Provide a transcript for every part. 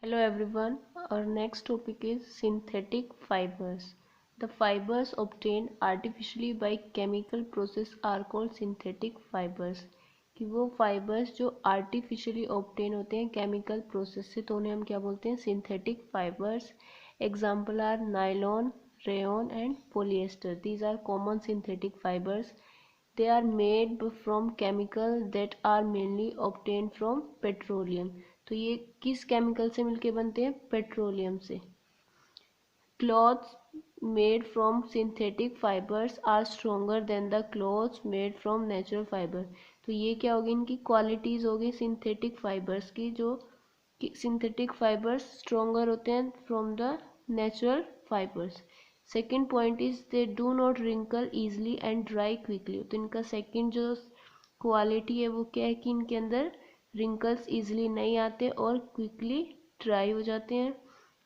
Hello everyone, our next topic is synthetic fibers. The fibers obtained artificially by chemical process are called synthetic fibers. कि वो fibers जो artificially obtain होते हैं chemical process से तो उन्हें हम क्या बोलते हैं synthetic fibers. Example are nylon, rayon and polyester. These are common synthetic fibers. They are made from chemical that are mainly obtained from petroleum. तो ये किस केमिकल से मिलके बनते हैं? पेट्रोलियम से. Clothes made from synthetic fibres are stronger than the clothes made from natural fibre. तो ये क्या होगी? इनकी क्वालिटीज होगी सिंथेटिक फाइबर्स की, जो सिंथेटिक फाइबर्स स्ट्रोंगर होते हैं from the natural fibres. Second point is they do not wrinkle easily and dry quickly. तो इनका सेकेंड जो क्वालिटी है वो क्या है कि इनके अंदर रिंकल्स ईजिली नहीं आते और क्विकली ड्राई हो जाते हैं.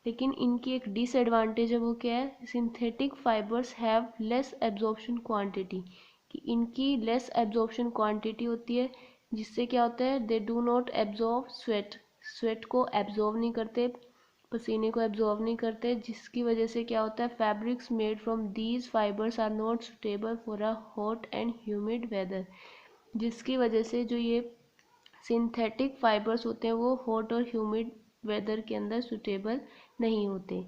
लेकिन इनकी एक डिसएडवांटेज है, वो क्या है? Synthetic fibres have less absorption quantity. कि इनकी लेस एब्जॉर्प्शन क्वांटिटी होती है, जिससे क्या होता है? दे do not absorb sweat. Sweat को एब्जॉर्ब नहीं करते, पसीने को एब्जॉर्ब नहीं करते, जिसकी वजह से क्या होता है? Fabrics made from these fibres are not suitable for a hot and humid weather. जिसकी वजह से जो ये सिंथेटिक फाइबर्स होते हैं वो हॉट और ह्यूमिड वेदर के अंदर सुटेबल नहीं होते.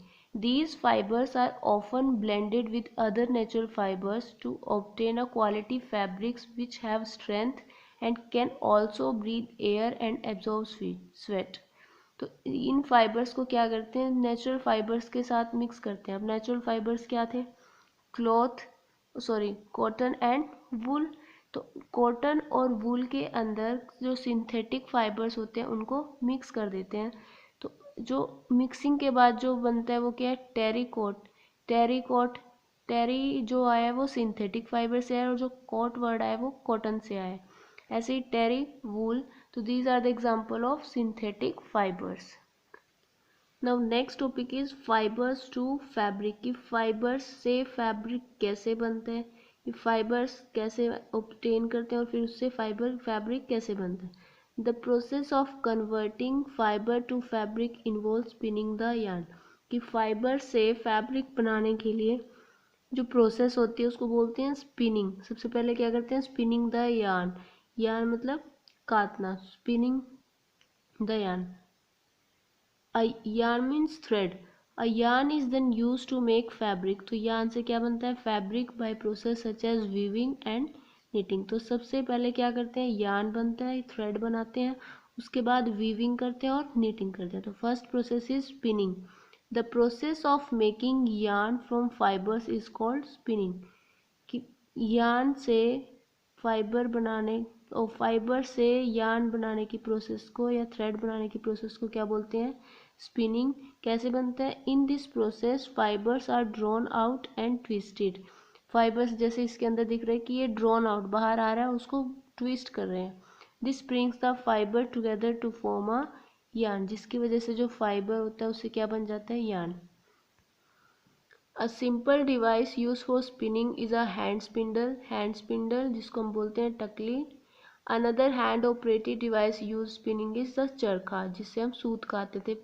These fibers are often blended with other natural fibers to obtain a quality fabrics which have strength and can also breathe air and absorb sweat. तो इन fibres को क्या करते हैं? नेचुरल फाइबर्स के साथ मिक्स करते हैं. अब नेचुरल फाइबर्स क्या थे? Cloth, sorry, cotton and wool. तो कॉटन और वूल के अंदर जो सिंथेटिक फाइबर्स होते हैं उनको मिक्स कर देते हैं. तो जो मिक्सिंग के बाद जो बनता है वो क्या है? टेरिकॉट. टेरिकॉट, टेरी जो आया है वो सिंथेटिक फाइबर से आया है और जो कॉट वर्ड आया है वो कॉटन से आया है. ऐसे ही टेरी, वूल. तो these are the example of synthetic fibres. Now next topic is fibres to fabric. की फाइबर्स से फैब्रिक कैसे बनते हैं, ये फाइबर्स कैसे ऑब्टेन करते हैं और फिर उससे फैब्रिक कैसे बनता है. The process of converting fibre to fabric involve spinning the yarn. कि फाइबर से फैब्रिक बनाने के लिए जो प्रोसेस होती है उसको बोलते हैं स्पिनिंग. सबसे पहले क्या करते हैं? Spinning the yarn. यार्न मतलब काटना. Spinning the yarn. A yarn means thread. A yarn is then used to make fabric. तो yarn से क्या बनता है? fabric by process such as weaving and knitting. तो सबसे पहले क्या करते हैं? yarn बनता है, thread बनाते हैं, उसके बाद weaving करते हैं और knitting करते हैं. तो first process is spinning. The process of making yarn from fibers is called spinning. कि yarn से फाइबर बनाने और फाइबर से यार्न बनाने की प्रोसेस को या थ्रेड बनाने की प्रोसेस को क्या बोलते हैं? स्पिनिंग. कैसे बनता है? In this process fibres are drawn out and twisted. Fibres जैसे इसके अंदर दिख रहा है कि ये ड्रॉन आउट बाहर आ रहा है, उसको ट्विस्ट कर रहे हैं. This brings the fibre together to form a yarn. जिसकी वजह से जो फाइबर होता है उससे क्या बन जाता है? Yarn. A simple device used for spinning is a hand spindle. Hand spindle जिसको हम बोलते हैं टकली. Another hand operated device used spinning is the चरखा, जिससे हम सूत काटते थे.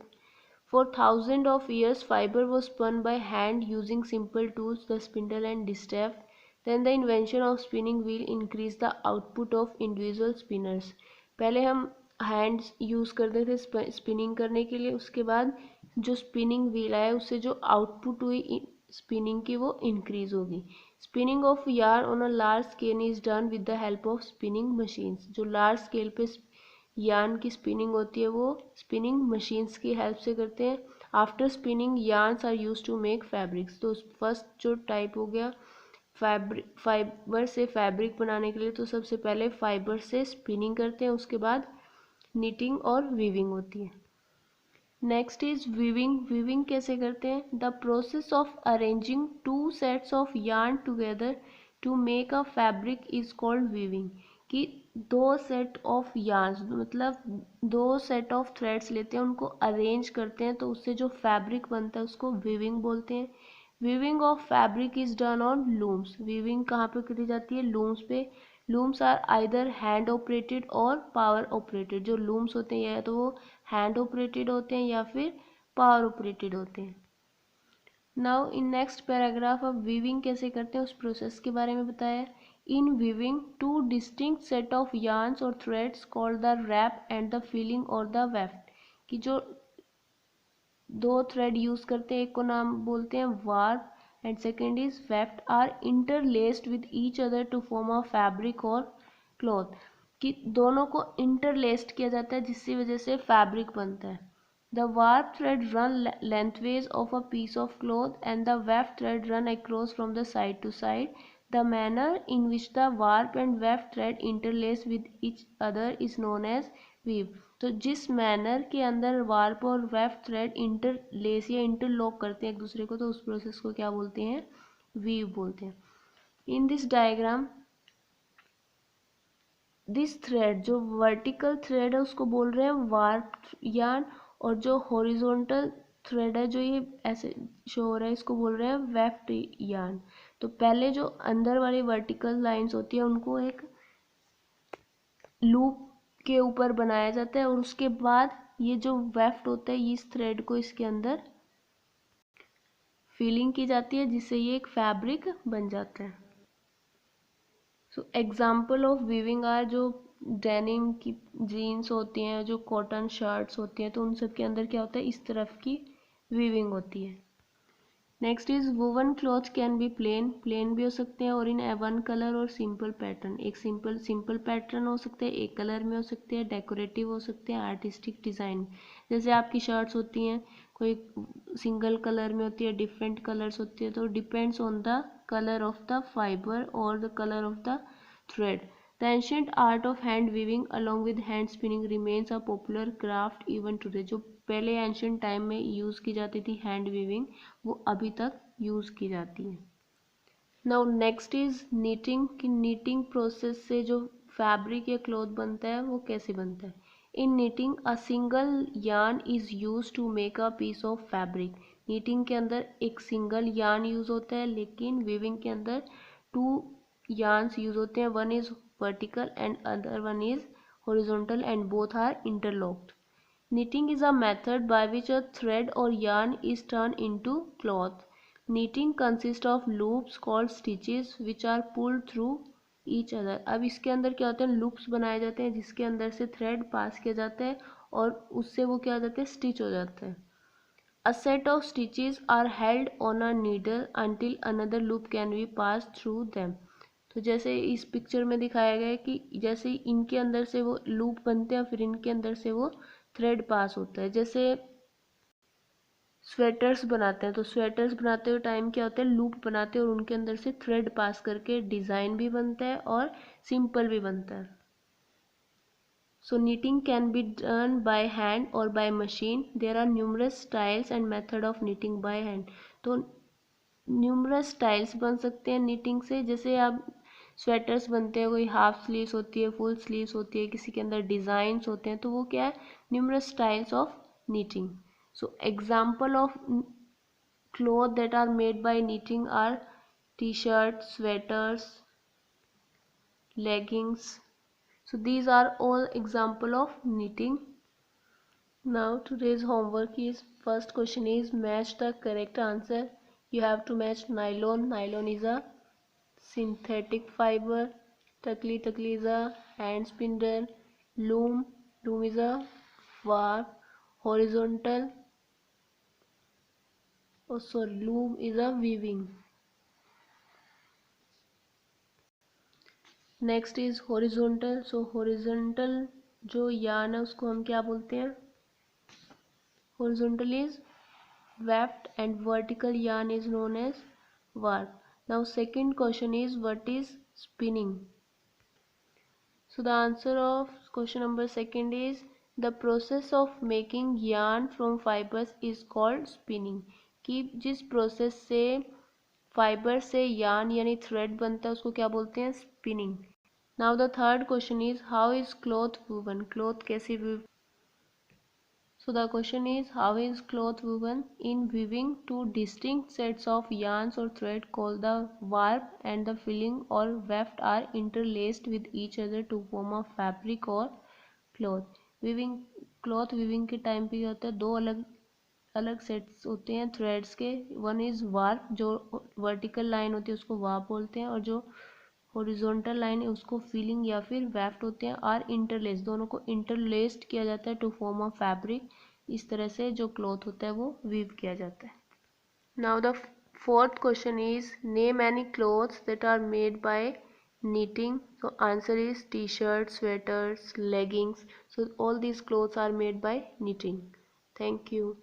For thousands of years, fiber was spun by hand using simple tools, the spindle and distaff. Then the invention of spinning wheel increased the output of individual spinners. पहले हम hands use करते थे spinning करने के लिए, उसके बाद जो स्पिनिंग व्हील आया उससे जो आउटपुट हुई स्पिनिंग की वो इंक्रीज होगी. Spinning of yarn on a large scale is done with the help of spinning machines. जो लार्ज स्केल पे यार्न की स्पिनिंग होती है वो स्पिनिंग मशीन्स की हेल्प से करते हैं. After spinning yarns are use to make fabrics. So first जो टाइप हो गया फाइबर से फैब्रिक बनाने के लिए, तो सबसे पहले फाइबर से स्पिनिंग करते हैं, उसके बाद निटिंग और वीविंग होती है. Next is weaving. वीविंग कैसे करते हैं? The process of arranging two sets of yarn together to make a fabric is called weaving. कि दो सेट ऑफ यार्न मतलब दो सेट ऑफ थ्रेड्स लेते हैं, उनको अरेंज करते हैं, तो उससे जो फैब्रिक बनता है उसको वीविंग बोलते हैं. Weaving of fabric is done on looms. Weaving कहाँ पे करी जाती है? लूम्स पे. Looms are either hand operated और पावर ऑपरेटेड. जो लूम्स होते हैं या तो वो हैंड ऑपरेटेड होते हैं या फिर पावर ऑपरेटेड होते हैं। नाउ इन नेक्स्ट पैराग्राफ अब वीविंग कैसे करते हैं उस प्रोसेस के बारे में बताया। In weaving two distinct set of yarns और threads called the warp and the filling और द वेफ्ट, कि जो दो थ्रेड यूज करते हैं, एक को नाम बोलते हैं warp and second is weft, are interlaced with each other to form a fabric और क्लॉथ, कि दोनों को इंटरलेस्ड किया जाता है जिसकी वजह से फैब्रिक बनता है। The warp thread run lengthways of a piece of cloth and the weft thread run across from the side to side. The manner in which the warp and weft thread interlace with each other is known as weave. तो जिस manner के अंदर warp और weft thread interlace या interlock करते हैं एक दूसरे को, तो उस प्रोसेस को क्या बोलते हैं, वीव बोलते हैं। In this diagram this thread, जो वर्टिकल थ्रेड है उसको बोल रहे हैं वार्प यार्न, और जो हॉरिजॉन्टल थ्रेड है जो ये ऐसे शो हो रहा है इसको बोल रहे हैं वेफ्ट यार्न। तो पहले जो अंदर वाली वर्टिकल लाइंस होती है उनको एक लूप के ऊपर बनाया जाता है और उसके बाद ये जो वेफ्ट होता है इस थ्रेड को इसके अंदर फिलिंग की जाती है जिससे ये एक फैब्रिक बन जाता है। So example of weaving are जो डेनिम की जीन्स होती हैं, जो कॉटन शर्ट्स होती हैं, तो उन सब के अंदर क्या होता है, इस तरफ की वीविंग होती है। Next is woven cloth can be plain, plain भी हो सकते हैं और इन वन कलर और सिंपल पैटर्न, एक सिंपल पैटर्न हो सकते हैं, एक कलर में हो सकते हैं, डेकोरेटिव हो सकते हैं, आर्टिस्टिक डिज़ाइन। जैसे आपकी शर्ट्स होती हैं, कोई सिंगल कलर में होती है, डिफरेंट कलर्स होती है, तो depends on the colour of the fibre और the colour of the thread. The ancient art of hand weaving along with hand spinning remains a popular craft even today. जो पहले ancient time में use की जाती थी hand weaving, वो अभी तक यूज़ की जाती है। नाउ नेक्स्ट इज नीटिंग, कि नीटिंग प्रोसेस से जो फैब्रिक या क्लॉथ बनता है वो कैसे बनता है। In knitting a single yarn is use to make a piece of fabric. Knitting के अंदर एक सिंगल यार्न यूज होता है, लेकिन वीविंग के अंदर टू yarns यूज होते हैं, one is vertical and other one is horizontal and both are interlocked. Knitting is a method by which a thread or yarn is turned into cloth. Knitting consists of loops called stitches which are pulled through each other. अब इसके अंदर क्या होते हैं, loops बनाए जाते हैं जिसके अंदर से थ्रेड पास किया जाता है और उससे वो क्या हो जाता है, स्टिच हो जाता है। A set of stitches are held on a needle until another loop can be passed through them. तो जैसे इस पिक्चर में दिखाया गया है कि जैसे इनके अंदर से वो लूप बनते हैं फिर इनके अंदर से वो थ्रेड पास होता है। जैसे स्वेटर्स बनाते हैं, तो स्वेटर्स बनाते हुए टाइम क्या होता है, लूप बनाते हैं और उनके अंदर से थ्रेड पास करके डिज़ाइन भी बनता है और सिंपल भी बनता है। So knitting can be done by hand or by machine. There are numerous styles and method of knitting by hand. तो न्यूमरस स्टाइल्स बन सकते हैं knitting से, जैसे आप स्वेटर्स बनते हैं, कोई हाफ स्लीव्स होती है, फुल स्लीव्स होती है, किसी के अंदर डिज़ाइंस होते हैं, तो वो क्या है, numerous styles of knitting. So example of clothes that are made by knitting are t-shirts, sweaters, leggings. So these are all example of knitting. Now today's homework is, first question is match the correct answer. You have to match nylon. Nylon is a synthetic fiber. Takli, takli is a hand spindle. Loom, loom is a warp. Horizontal, oh sorry, loom is a weaving. Next is horizontal. So horizontal जो yarn है उसको हम क्या बोलते हैं, horizontal is weft and vertical yarn is known as warp. Now second question is what is spinning? So the answer of question number second is the process of making yarn from fibers is called spinning. कि जिस process से fibre से yarn यानी thread बनता है उसको क्या बोलते हैं, spinning. Now the third question is how is cloth woven? Cloth कैसे weave? So the question is how is cloth woven? In weaving, two distinct sets of yarns or thread called the warp and the filling or weft are interlaced with each other to form a fabric or cloth. Weaving cloth weaving के time पे क्या होता है, दो अलग अलग sets होते हैं थ्रेड्स के। वन इज़ वार्प, जो वर्टिकल लाइन होती है उसको वार्प बोलते हैं, और जो हॉरिजॉन्टल लाइन है उसको फीलिंग या फिर वेफ्ट होते हैं। आर इंटरलेस, दोनों को इंटरलेस्ड किया जाता है टू फॉर्म अ फैब्रिक। इस तरह से जो क्लॉथ होता है वो वीव किया जाता है। Now the fourth question is name any clothes that are made by knitting. So answer is t-shirts, sweaters, leggings. So all these clothes are made by knitting. Thank you.